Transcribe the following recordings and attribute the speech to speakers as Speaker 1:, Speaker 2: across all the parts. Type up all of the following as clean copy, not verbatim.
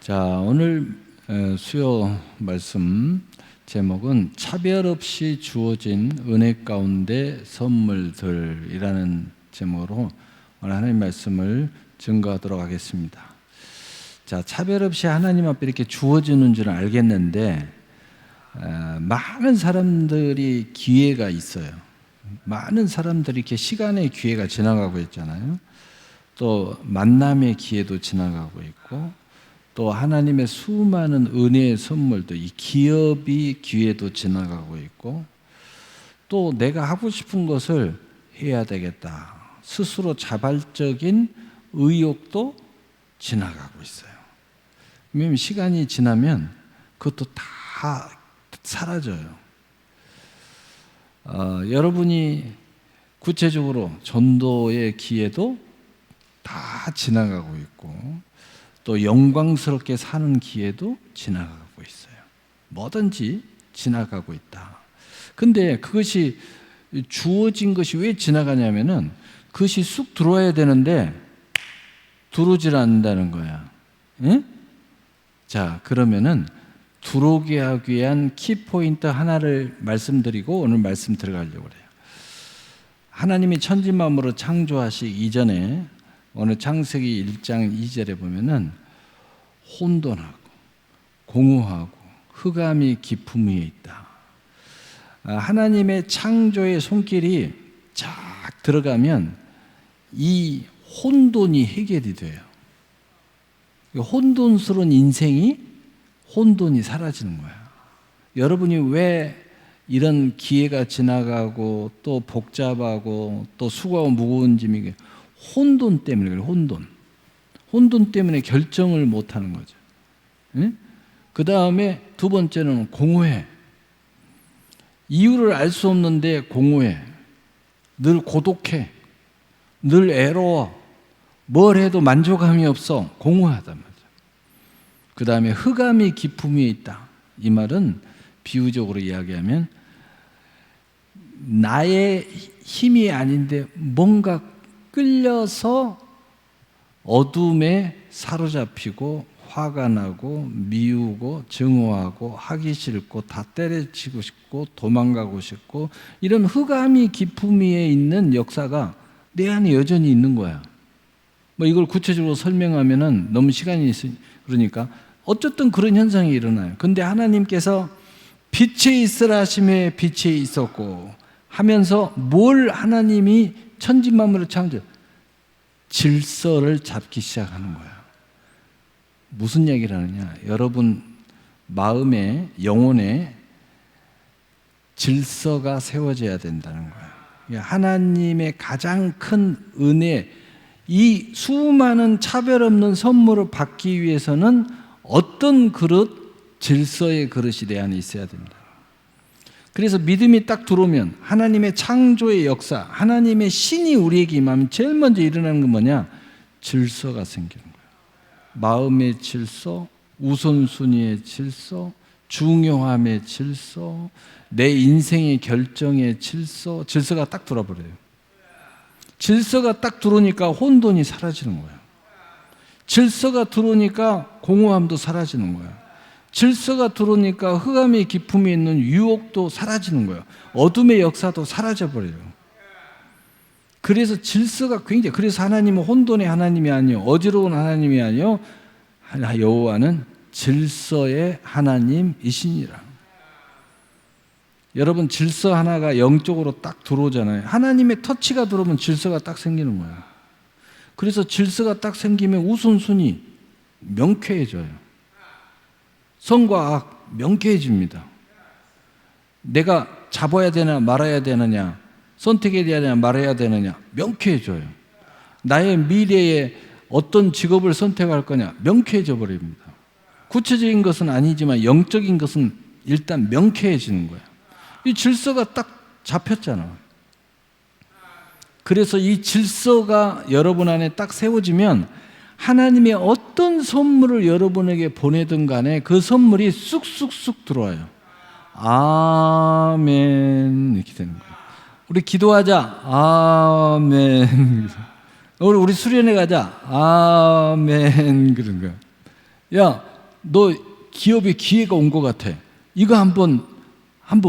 Speaker 1: 자, 오늘 수요 말씀 제목은 차별 없이 주어진 은혜 가운데 선물들이라는 제목으로 오늘 하나님 말씀을 증거하도록 하겠습니다. 자, 차별 없이 하나님 앞에 이렇게 주어지는 줄은 알겠는데 많은 사람들이 기회가 있어요. 많은 사람들이 이렇게 시간의 기회가 지나가고 있잖아요. 또 만남의 기회도 지나가고 있고, 또 하나님의 수많은 은혜의 선물도, 이 기업이 기회도 지나가고 있고, 또 내가 하고 싶은 것을 해야 되겠다, 스스로 자발적인 의욕도 지나가고 있어요. 왜냐하면 시간이 지나면 그것도 다 사라져요. 여러분이 구체적으로 전도의 기회도 다 지나가고 있고, 또 영광스럽게 사는 기회도 지나가고 있어요. 뭐든지 지나가고 있다. 근데 그것이 주어진 것이 왜 지나가냐면은 그것이 쑥 들어와야 되는데 들어오질 않는다는 거야. 응? 자, 그러면은 들어오게 하기 위한 키포인트 하나를 말씀드리고 오늘 말씀 들어가려고 그래요. 하나님이 천지만물을 창조하시기 이전에 오늘 창세기 1장 2절에 보면은 혼돈하고 공허하고 흑암이 깊음 위에 있다. 하나님의 창조의 손길이 쫙 들어가면 이 혼돈이 해결이 돼요. 혼돈스러운 인생이 혼돈이 사라지는 거야. 여러분이 왜 이런 기회가 지나가고 또 복잡하고 또 수고하고 무거운 짐이 혼돈 때문에 그래요. 혼돈 때문에 결정을 못하는 거죠. 그 다음에 두 번째는 공허해. 이유를 알 수 없는데 공허해. 늘 고독해. 늘 애로워. 뭘 해도 만족감이 없어. 공허하단 말이죠. 그 다음에 흑암이 깊음 위에 있다. 이 말은 비유적으로 이야기하면 나의 힘이 아닌데 뭔가 끌려서 어둠에 사로잡히고 화가 나고 미우고 증오하고 하기 싫고 다 때려치고 싶고 도망가고 싶고, 이런 흑암이 깊음 위에 있는 역사가 내 안에 여전히 있는 거야. 뭐 이걸 구체적으로 설명하면은 너무 시간이 있으니 그러니까 어쨌든 그런 현상이 일어나요. 근데 하나님께서 빛에 있으라 하심에 빛에 있었고 하면서 뭘 하나님이 천지만물을 창조, 질서를 잡기 시작하는 거야. 무슨 얘기를 하느냐? 여러분 마음에, 영혼에 질서가 세워져야 된다는 거야. 하나님의 가장 큰 은혜, 이 수많은 차별 없는 선물을 받기 위해서는 어떤 그릇, 질서의 그릇이 내 안에 있어야 된다. 그래서 믿음이 딱 들어오면 하나님의 창조의 역사, 하나님의 신이 우리에게 임하면 제일 먼저 일어나는 건 뭐냐? 질서가 생기는 거예요. 마음의 질서, 우선순위의 질서, 중요함의 질서, 내 인생의 결정의 질서, 질서가 딱 들어버려요. 질서가 딱 들어오니까 혼돈이 사라지는 거예요. 질서가 들어오니까 공허함도 사라지는 거예요. 질서가 들어오니까 흑암의 깊음에 있는 유혹도 사라지는 거예요. 어둠의 역사도 사라져버려요. 그래서 질서가 굉장히, 그래서 하나님은 혼돈의 하나님이 아니요, 어지러운 하나님이 아니요, 여호와는 질서의 하나님이시니라. 여러분, 질서 하나가 영적으로 딱 들어오잖아요. 하나님의 터치가 들어오면 질서가 딱 생기는 거예요. 그래서 질서가 딱 생기면 우선순위 명쾌해져요. 선과 악 명쾌해집니다. 내가 잡아야 되나 말아야 되느냐, 선택해야 되느냐 말아야 되느냐 명쾌해져요. 나의 미래에 어떤 직업을 선택할 거냐 명쾌해져 버립니다. 구체적인 것은 아니지만 영적인 것은 일단 명쾌해지는 거예요. 이 질서가 딱 잡혔잖아. 그래서 이 질서가 여러분 안에 딱 세워지면 하나님의 어떤 선물을 여러분에게 보내든 간에 그 선물이 쑥쑥쑥 들어와요. 아멘 이렇게 되는 거예요. 우리 기도하자. 아멘. 우리 수련회 가자. 아멘 그런 거야. 야, 너 기업에 기회가 온 것 같아. 이거 한번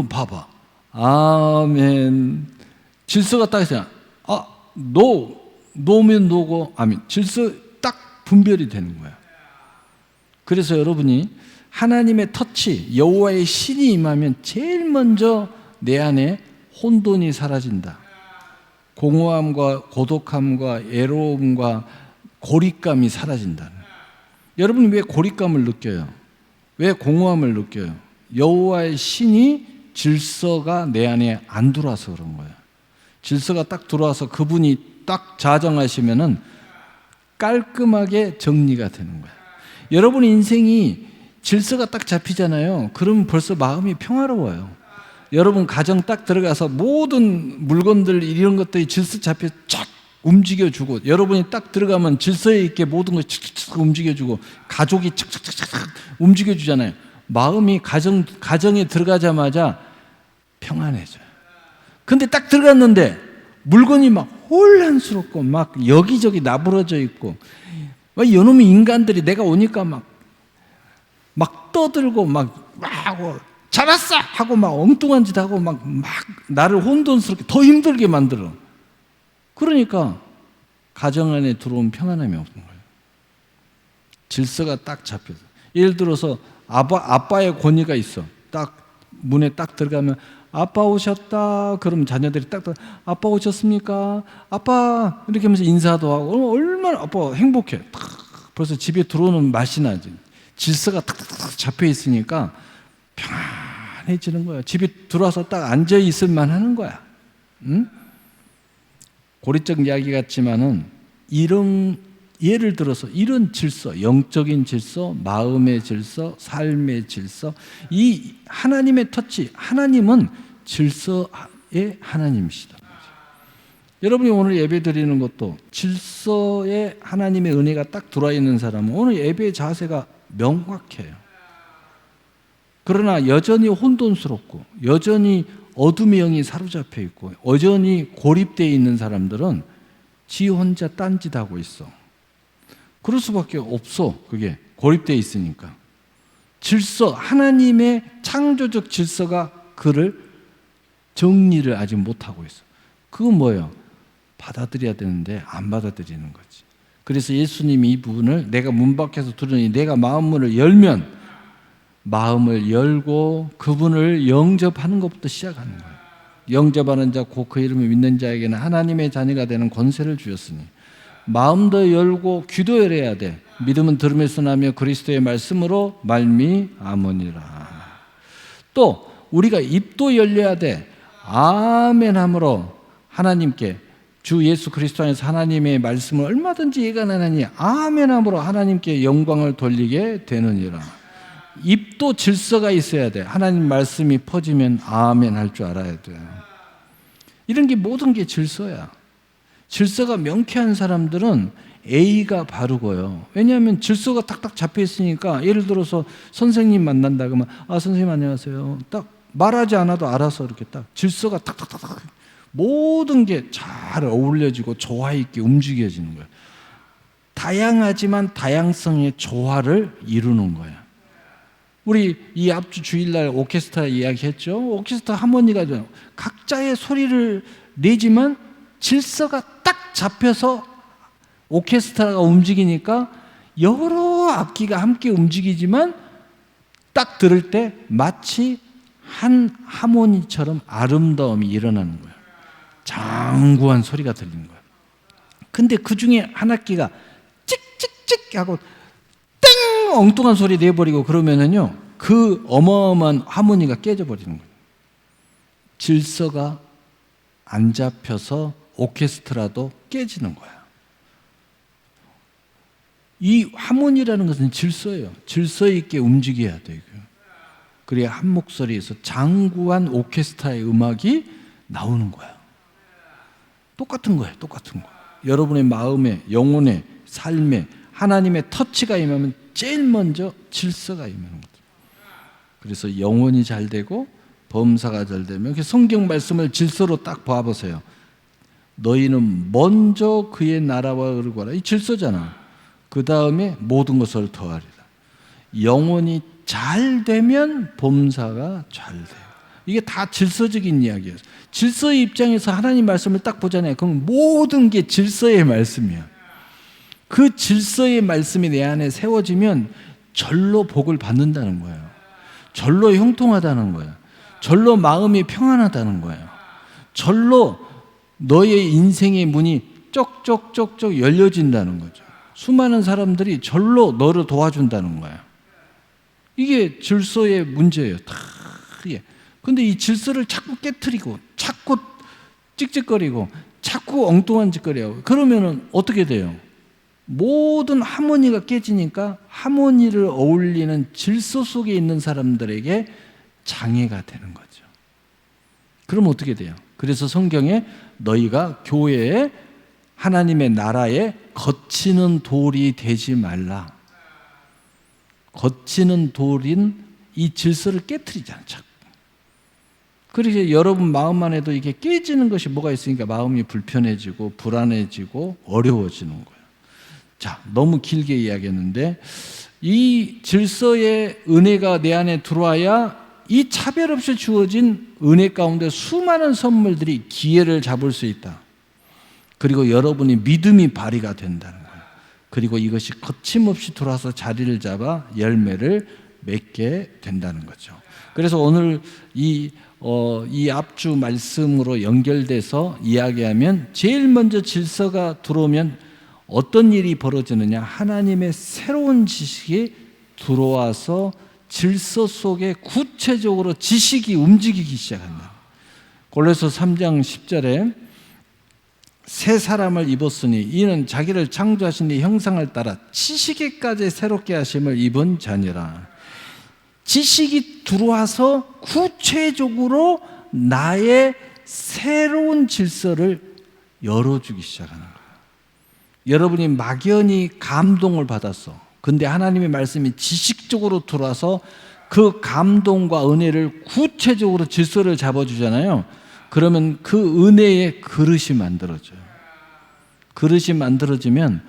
Speaker 1: 봐봐. 아멘. 질서가 딱 있어요. 노면 노고, 아멘. 질서 딱 분별이 되는 거야. 그래서 여러분이 하나님의 터치, 여호와의 신이 임하면 제일 먼저 내 안에 혼돈이 사라진다. 공허함과 고독함과 외로움과 고립감이 사라진다. 여러분이 왜 고립감을 느껴요? 왜 공허함을 느껴요? 여호와의 신이 질서가 내 안에 안 들어와서 그런 거예요. 질서가 딱 들어와서 그분이 딱 자정하시면은 깔끔하게 정리가 되는 거예요. 여러분의 인생이 질서가 딱 잡히잖아요. 그러면 벌써 마음이 평화로워요. 여러분 가정 딱 들어가서 모든 물건들 이런 것들이 질서 잡혀 쫙 움직여주고, 여러분이 딱 들어가면 질서에 있게 모든 걸 착착착 움직여주고, 가족이 착착착착 움직여주잖아요. 마음이 가정에 들어가자마자 평안해져요. 근데 딱 들어갔는데 물건이 막 혼란스럽고 막 여기저기 나부러져 있고, 이놈의 인간들이 내가 오니까 막 떠들고 막 잘했어 하고 막 엉뚱한 짓 하고 막 나를 혼돈스럽게 더 힘들게 만들어. 그러니까 가정 안에 들어온 평안함이 없는 거예요. 질서가 딱 잡혀서. 예를 들어서 아빠의 권위가 있어. 딱 문에 딱 들어가면 아빠 오셨다. 그럼 자녀들이 딱 아빠 오셨습니까? 아빠 이렇게 하면서 인사도 하고 얼마나 아빠 행복해. 벌써 집에 들어오는 맛이 나지. 질서가 탁탁탁 잡혀 있으니까 평안해지는 거야. 집에 들어와서 딱 앉아 있을 만하는 거야. 응? 고리적 이야기 같지만은 예를 들어서 이런 질서, 영적인 질서, 마음의 질서, 삶의 질서, 이 하나님의 터치, 하나님은 질서의 하나님이시다. 여러분이 오늘 예배 드리는 것도 질서에 하나님의 은혜가 딱 들어와 있는 사람은 오늘 예배의 자세가 명확해요. 그러나 여전히 혼돈스럽고 여전히 어둠의 영이 사로잡혀 있고 여전히 고립되어 있는 사람들은 지 혼자 딴짓하고 있어. 그럴 수밖에 없어. 그게 고립되어 있으니까. 질서, 하나님의 창조적 질서가 그를 정리를 아직 못하고 있어. 그건 뭐예요? 받아들여야 되는데 안 받아들이는 거지. 그래서 예수님이 이 부분을 내가 문 밖에서 들으니 내가 마음문을 열면 마음을 열고 그분을 영접하는 것부터 시작하는 거예요. 영접하는 자 곧 그 이름을 믿는 자에게는 하나님의 자녀가 되는 권세를 주셨으니 마음도 열고 귀도 열어야 돼. 믿음은 들음에서 나며 그리스도의 말씀으로 말미암으니라. 또 우리가 입도 열려야 돼. 아멘 함으로 하나님께 주 예수 그리스도 안에서 하나님의 말씀을 얼마든지 예간하나니 아멘 함으로 하나님께 영광을 돌리게 되느니라. 입도 질서가 있어야 돼. 하나님 말씀이 퍼지면 아멘 할 줄 알아야 돼요. 이런 게 모든 게 질서야. 질서가 명쾌한 사람들은 A가 바르고요. 왜냐하면 질서가 탁탁 잡혀 있으니까 예를 들어서 선생님 만난다 그러면 선생님 안녕하세요. 딱 말하지 않아도 알아서 이렇게 딱 질서가 탁탁탁탁 모든 게 잘 어울려지고 조화 있게 움직여지는 거예요. 다양하지만 다양성의 조화를 이루는 거예요. 우리 이 앞주 주일날 오케스트라 이야기했죠. 오케스트라 하모니가 각자의 소리를 내지만 질서가 딱 잡혀서 오케스트라가 움직이니까 여러 악기가 함께 움직이지만 딱 들을 때 마치 한 하모니처럼 아름다움이 일어나는 거예요. 장구한 소리가 들리는 거예요. 근데 그 중에 한 악기가 찍찍찍 하고 땡 엉뚱한 소리 내버리고 그러면은요 그 어마어마한 하모니가 깨져버리는 거예요. 질서가 안 잡혀서 오케스트라도 깨지는 거야. 이 하모니라는 것은 질서예요. 질서 있게 움직여야 돼요. 그래야 한 목소리에서 장구한 오케스트라의 음악이 나오는 거야. 똑같은 거예요. 똑같은 거. 여러분의 마음에, 영혼에, 삶에 하나님의 터치가 임하면 제일 먼저 질서가 임하는 거죠. 그래서 영혼이 잘 되고 범사가 잘 되면 성경 말씀을 질서로 딱 봐보세요. 너희는 먼저 그의 나라와 의를 구하라. 이 질서잖아. 그 다음에 모든 것을 더하리라. 영혼이 잘 되면 범사가 잘 돼요. 이게 다 질서적인 이야기예요. 질서의 입장에서 하나님 말씀을 딱 보잖아요. 그럼 모든 게 질서의 말씀이야. 그 질서의 말씀이 내 안에 세워지면 절로 복을 받는다는 거예요. 절로 형통하다는 거예요. 절로 마음이 평안하다는 거예요. 절로 너의 인생의 문이 쪽쪽쪽쪽 열려진다는 거죠. 수많은 사람들이 절로 너를 도와준다는 거예요. 이게 질서의 문제예요. 다. 근데 이 질서를 자꾸 깨트리고 자꾸 찍찍거리고 자꾸 엉뚱한 짓거리하고 그러면은 어떻게 돼요? 모든 하모니가 깨지니까 하모니를 어울리는 질서 속에 있는 사람들에게 장애가 되는 거죠. 그럼 어떻게 돼요? 그래서 성경에 너희가 교회에 하나님의 나라에 거치는 돌이 되지 말라. 거치는 돌인 이 질서를 깨트리잖아. 그래서 여러분 마음 안에도 이게 깨지는 것이 뭐가 있으니까 마음이 불편해지고 불안해지고 어려워지는 거예요. 자, 너무 길게 이야기했는데 이 질서의 은혜가 내 안에 들어와야 이 차별 없이 주어진 은혜 가운데 수많은 선물들이 기회를 잡을 수 있다. 그리고 여러분이 믿음이 발휘가 된다는 거예요. 그리고 이것이 거침없이 들어와서 자리를 잡아 열매를 맺게 된다는 거죠. 그래서 오늘 이 앞주 말씀으로 연결돼서 이야기하면 제일 먼저 질서가 들어오면 어떤 일이 벌어지느냐? 하나님의 새로운 지식이 들어와서 질서 속에 구체적으로 지식이 움직이기 시작한다. 골로새 3장 10절에 새 사람을 입었으니 이는 자기를 창조하신 이 형상을 따라 지식에까지 새롭게 하심을 입은 자니라. 지식이 들어와서 구체적으로 나의 새로운 질서를 열어주기 시작하는 거예요. 여러분이 막연히 감동을 받았어. 근데 하나님의 말씀이 지식적으로 들어와서 그 감동과 은혜를 구체적으로 질서를 잡아주잖아요. 그러면 그 은혜의 그릇이 만들어져요. 그릇이 만들어지면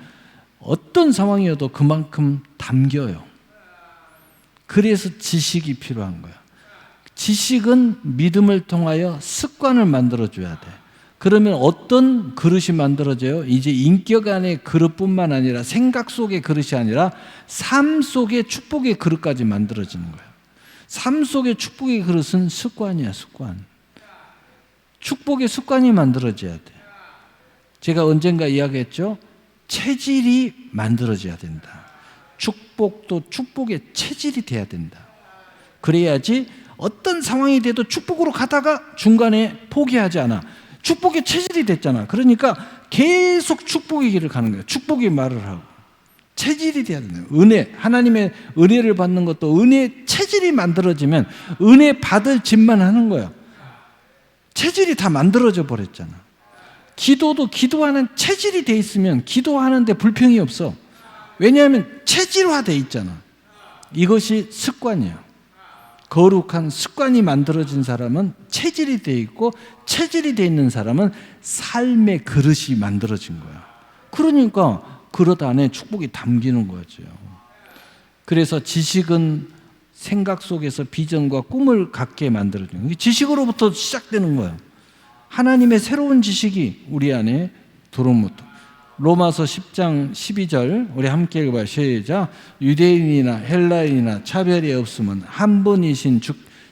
Speaker 1: 어떤 상황이어도 그만큼 담겨요. 그래서 지식이 필요한 거야. 지식은 믿음을 통하여 습관을 만들어줘야 돼. 그러면 어떤 그릇이 만들어져요? 이제 인격 안의 그릇뿐만 아니라 생각 속의 그릇이 아니라 삶 속의 축복의 그릇까지 만들어지는 거예요. 삶 속의 축복의 그릇은 습관이야, 습관. 축복의 습관이 만들어져야 돼. 제가 언젠가 이야기했죠? 체질이 만들어져야 된다. 축복도 축복의 체질이 돼야 된다. 그래야지 어떤 상황이 돼도 축복으로 가다가 중간에 포기하지 않아. 축복의 체질이 됐잖아. 그러니까 계속 축복의 길을 가는 거예요. 축복의 말을 하고. 체질이 돼야 된다. 은혜, 하나님의 은혜를 받는 것도 은혜의 체질이 만들어지면 은혜 받을 짓만 하는 거예요. 체질이 다 만들어져 버렸잖아. 기도도 기도하는 체질이 돼 있으면 기도하는데 불평이 없어. 왜냐하면 체질화돼 있잖아. 이것이 습관이에요. 거룩한 습관이 만들어진 사람은 체질이 돼 있고 체질이 돼 있는 사람은 삶의 그릇이 만들어진 거야. 그러니까 그릇 안에 축복이 담기는 거죠. 그래서 지식은 생각 속에서 비전과 꿈을 갖게 만들어줘요. 지식으로부터 시작되는 거예요. 하나님의 새로운 지식이 우리 안에 들어오부터. 로마서 10장 12절 우리 함께 읽어봐요. 시작. 유대인이나 헬라인이나 차별이 없으면 한 분이신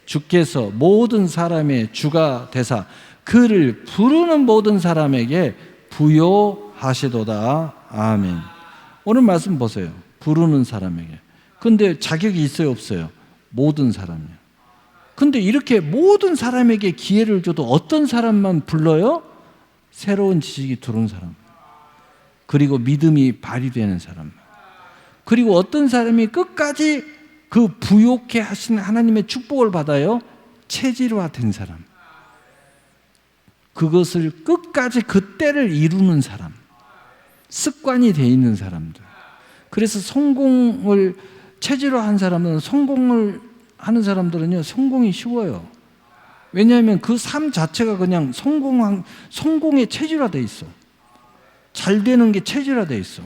Speaker 1: 주께서 모든 사람의 주가 되사 그를 부르는 모든 사람에게 부요하시도다. 아멘. 오늘 말씀 보세요. 부르는 사람에게. 근데 자격이 있어요, 없어요? 모든 사람이요. 근데 이렇게 모든 사람에게 기회를 줘도 어떤 사람만 불러요? 새로운 지식이 들어온 사람. 그리고 믿음이 발휘되는 사람. 그리고 어떤 사람이 끝까지 그 부욕해 하시는 하나님의 축복을 받아요? 체질화된 사람. 그것을 끝까지 그 때를 이루는 사람. 습관이 돼 있는 사람들. 그래서 성공을 체질화한 사람은 성공을 하는 사람들은요, 성공이 쉬워요. 왜냐하면 그 삶 자체가 그냥 성공의 체질화돼 있어. 잘 되는 게 체질화돼 있어.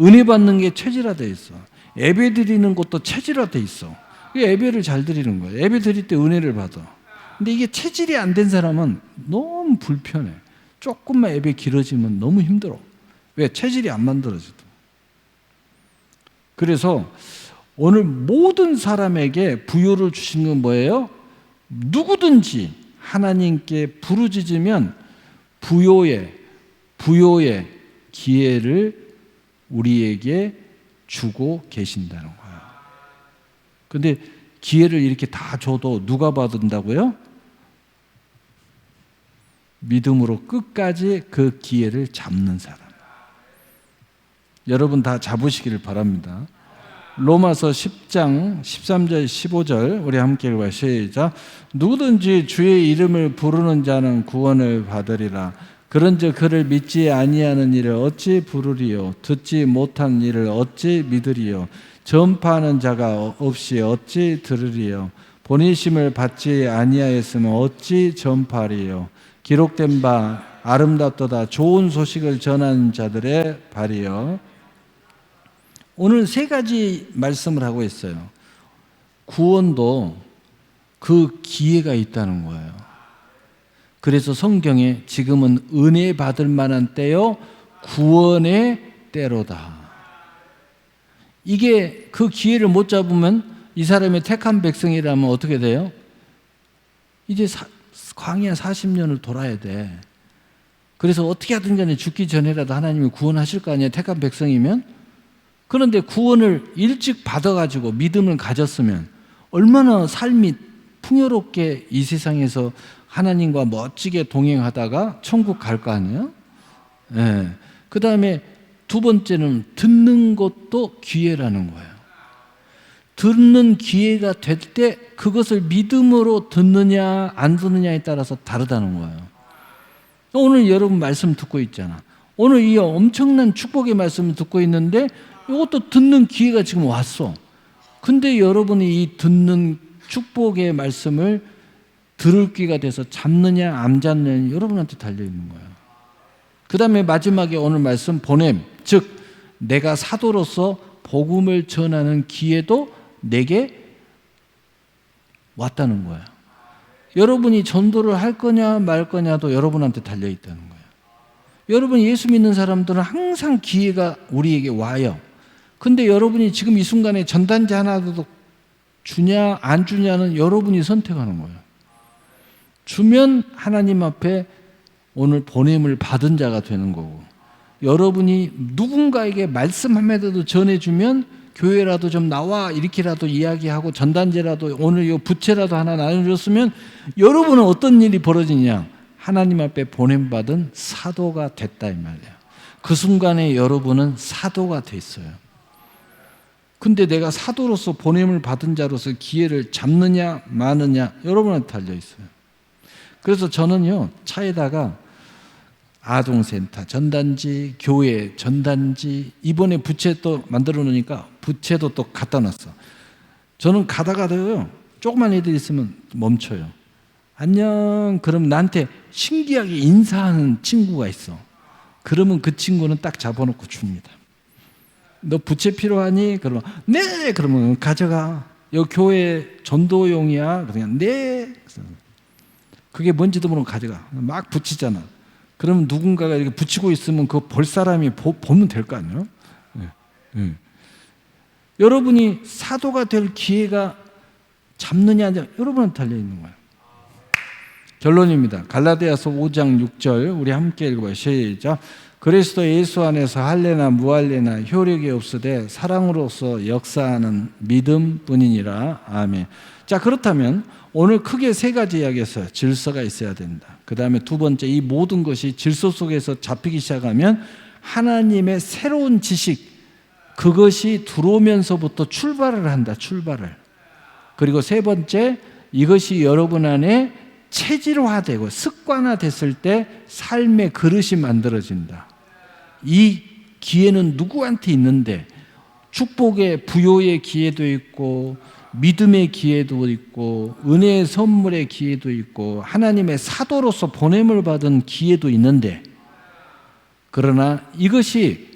Speaker 1: 은혜 받는 게 체질화돼 있어. 예배 드리는 것도 체질화돼 있어. 예배를 잘 드리는 거예요. 예배 드릴 때 은혜를 받아. 근데 이게 체질이 안 된 사람은 너무 불편해. 조금만 예배 길어지면 너무 힘들어. 왜? 체질이 안 만들어지도. 그래서 오늘 모든 사람에게 부요를 주신 건 뭐예요? 누구든지 하나님께 부르짖으면 부요의 기회를 우리에게 주고 계신다는 거예요. 근데 기회를 이렇게 다 줘도 누가 받는다고요? 믿음으로 끝까지 그 기회를 잡는 사람. 여러분 다 잡으시기를 바랍니다. 로마서 10장 13절 15절 우리 함께 읽어요. 시작. 누구든지 주의 이름을 부르는 자는 구원을 받으리라. 그런즉 그를 믿지 아니하는 이를 어찌 부르리요? 듣지 못한 이를 어찌 믿으리요? 전파하는 자가 없이 어찌 들으리요? 보내심을 받지 아니하였으면 어찌 전파하리요? 기록된 바 아름답도다 좋은 소식을 전하는 자들의 발이요. 오늘 세 가지 말씀을 하고 있어요. 구원도 그 기회가 있다는 거예요. 그래서 성경에 지금은 은혜 받을 만한 때요, 구원의 때로다. 이게 그 기회를 못 잡으면 이 사람의 택한 백성이라면 어떻게 돼요? 이제 광야 40년을 돌아야 돼. 그래서 어떻게 하든 간에 죽기 전에라도 하나님이 구원하실 거 아니에요, 택한 백성이면? 그런데 구원을 일찍 받아가지고 믿음을 가졌으면 얼마나 삶이 풍요롭게 이 세상에서 하나님과 멋지게 동행하다가 천국 갈 거 아니에요? 네. 그 다음에 두 번째는 듣는 것도 기회라는 거예요. 듣는 기회가 될 때 그것을 믿음으로 듣느냐 안 듣느냐에 따라서 다르다는 거예요. 오늘 여러분 말씀 듣고 있잖아. 오늘 이 엄청난 축복의 말씀을 듣고 있는데 이것도 듣는 기회가 지금 왔어. 근데 여러분이 이 듣는 축복의 말씀을 들을 기회가 돼서 잡느냐 안 잡느냐 여러분한테 달려있는 거예요. 그 다음에 마지막에 오늘 말씀 보냄, 즉 내가 사도로서 복음을 전하는 기회도 내게 왔다는 거예요. 여러분이 전도를 할 거냐 말 거냐도 여러분한테 달려있다는 거예요. 여러분 예수 믿는 사람들은 항상 기회가 우리에게 와요. 근데 여러분이 지금 이 순간에 전단지 하나도 주냐 안 주냐는 여러분이 선택하는 거예요. 주면 하나님 앞에 오늘 보냄을 받은 자가 되는 거고, 여러분이 누군가에게 말씀 한마디도 전해주면 교회라도 좀 나와 이렇게라도 이야기하고 전단지라도 오늘 이 부채라도 하나 나눠줬으면 여러분은 어떤 일이 벌어지냐? 하나님 앞에 보냄받은 사도가 됐다 이 말이에요. 그 순간에 여러분은 사도가 됐어요. 근데 내가 사도로서 보냄을 받은 자로서 기회를 잡느냐 마느냐 여러분한테 달려있어요. 그래서 저는요 차에다가 아동센터 전단지, 교회 전단지, 이번에 부채 또 만들어 놓으니까 부채도 또 갖다 놨어. 저는 가다가도요 조그만 애들 있으면 멈춰요. 안녕. 그럼 나한테 신기하게 인사하는 친구가 있어. 그러면 그 친구는 딱 잡아놓고 줍니다. 너 부채 필요하니? 그러면 네. 그러면 가져가. 여기 교회 전도용이야. 그냥 네. 그게 뭔지도 모르고 가져가. 막 붙이잖아. 그러면 누군가가 이렇게 붙이고 있으면 그거 볼 사람이 보면 될 거 아니에요? 네. 네. 여러분이 사도가 될 기회가 잡느냐 안 여러분한테 달려있는 거예요. 결론입니다. 갈라디아서 5장 6절 우리 함께 읽어봐요. 시작. 그리스도 예수 안에서 할례나 무할례나 효력이 없으되 사랑으로서 역사하는 믿음뿐이니라. 아멘. 자, 그렇다면 오늘 크게 세 가지 이야기했어요. 질서가 있어야 된다. 그 다음에 두 번째, 이 모든 것이 질서 속에서 잡히기 시작하면 하나님의 새로운 지식, 그것이 들어오면서부터 출발을 한다. 출발을. 그리고 세 번째, 이것이 여러분 안에 체질화되고 습관화됐을 때 삶의 그릇이 만들어진다. 이 기회는 누구한테 있는데 축복의 부요의 기회도 있고 믿음의 기회도 있고 은혜의 선물의 기회도 있고 하나님의 사도로서 보냄을 받은 기회도 있는데, 그러나 이것이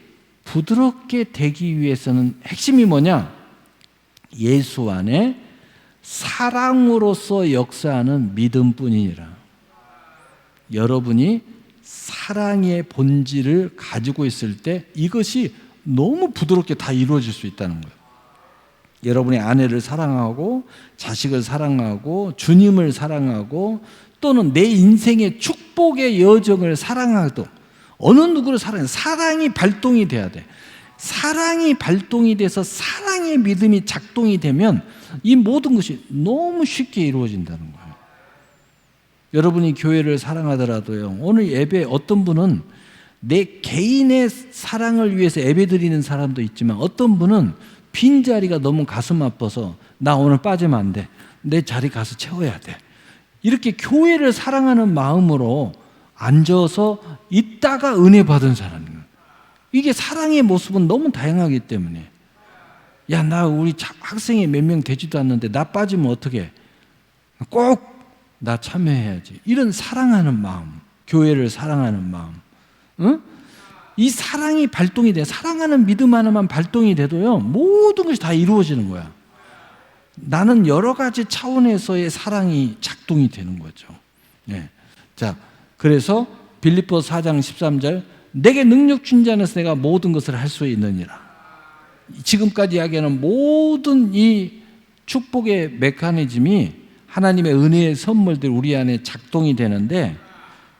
Speaker 1: 부드럽게 되기 위해서는 핵심이 뭐냐? 예수 안에 사랑으로서 역사하는 믿음뿐이니라. 여러분이 사랑의 본질을 가지고 있을 때 이것이 너무 부드럽게 다 이루어질 수 있다는 거예요. 여러분의 아내를 사랑하고 자식을 사랑하고 주님을 사랑하고 또는 내 인생의 축복의 여정을 사랑하도 어느 누구를 사랑해? 사랑이 발동이 돼야 돼. 사랑이 발동이 돼서 사랑의 믿음이 작동이 되면 이 모든 것이 너무 쉽게 이루어진다는 거예요. 여러분이 교회를 사랑하더라도요, 오늘 예배 어떤 분은 내 개인의 사랑을 위해서 예배 드리는 사람도 있지만 어떤 분은 빈자리가 너무 가슴 아파서 나 오늘 빠지면 안 돼. 내 자리 가서 채워야 돼. 이렇게 교회를 사랑하는 마음으로 앉아서 있다가 은혜 받은 사람이에요. 이게 사랑의 모습은 너무 다양하기 때문에 야, 나 우리 학생이 몇 명 되지도 않는데 나 빠지면 어떡해? 꼭 나 참여해야지. 이런 사랑하는 마음, 교회를 사랑하는 마음, 응? 이 사랑이 발동이 돼. 사랑하는 믿음 하나만 발동이 돼도요, 모든 것이 다 이루어지는 거야. 나는 여러 가지 차원에서의 사랑이 작동이 되는 거죠. 네. 자, 그래서 빌립보서 4장 13절, 내게 능력 준 자 안에서 내가 모든 것을 할 수 있느니라. 지금까지 이야기하는 모든 이 축복의 메커니즘이 하나님의 은혜의 선물들이 우리 안에 작동이 되는데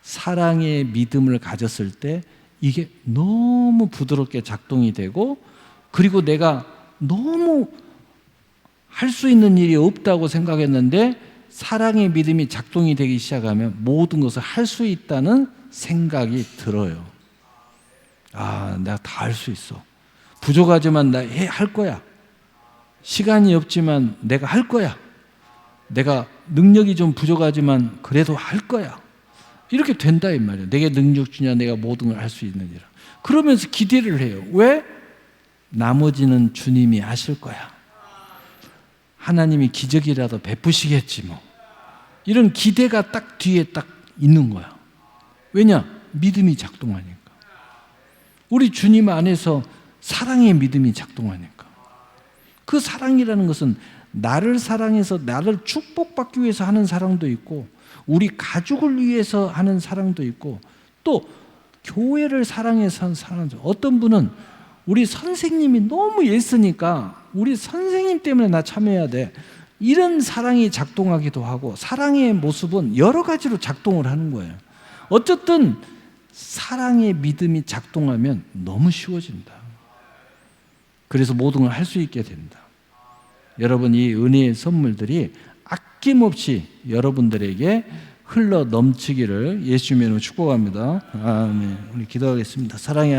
Speaker 1: 사랑의 믿음을 가졌을 때 이게 너무 부드럽게 작동이 되고 그리고 내가 너무 할 수 있는 일이 없다고 생각했는데 사랑의 믿음이 작동이 되기 시작하면 모든 것을 할 수 있다는 생각이 들어요. 아, 내가 다 할 수 있어. 부족하지만 나 할 거야. 시간이 없지만 내가 할 거야. 내가 능력이 좀 부족하지만 그래도 할 거야. 이렇게 된다 이 말이에요. 내게 능력 주냐 내가 모든 걸 할 수 있느니라. 그러면서 기대를 해요. 왜? 나머지는 주님이 하실 거야. 하나님이 기적이라도 베푸시겠지 뭐. 이런 기대가 딱 뒤에 딱 있는 거야. 왜냐? 믿음이 작동하니까. 우리 주님 안에서 사랑의 믿음이 작동하니까. 그 사랑이라는 것은 나를 사랑해서 나를 축복받기 위해서 하는 사랑도 있고 우리 가족을 위해서 하는 사랑도 있고 또 교회를 사랑해서 하는 사랑도. 어떤 분은 우리 선생님이 너무 예쓰니까 우리 선생님 때문에 나 참여해야 돼. 이런 사랑이 작동하기도 하고 사랑의 모습은 여러 가지로 작동을 하는 거예요. 어쨌든 사랑의 믿음이 작동하면 너무 쉬워진다. 그래서 모든 걸 할 수 있게 된다. 여러분 이 은혜의 선물들이 아낌없이 여러분들에게 흘러 넘치기를 예수님의 이름으로 축복합니다. 아멘. 우리 기도하겠습니다. 사랑의